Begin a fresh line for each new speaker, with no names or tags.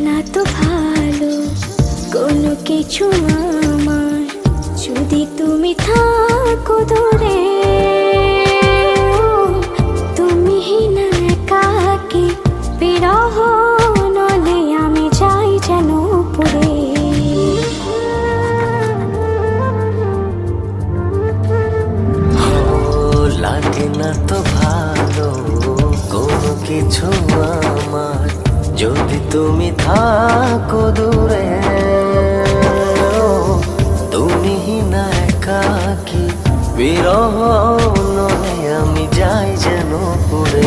না তো ভালো কোনো কিছু আমার, যদি তুমি থাকো দূরে। তুমি না একাকী বিরহ নলে আমি যাই যেন পুরে।
লাগে না তো ভালো কোনো কিছু আমার, যদি তুমি থাকো দূরে। তুমি না একাকী বিরহ নলে আমি যাই যেন পুরে।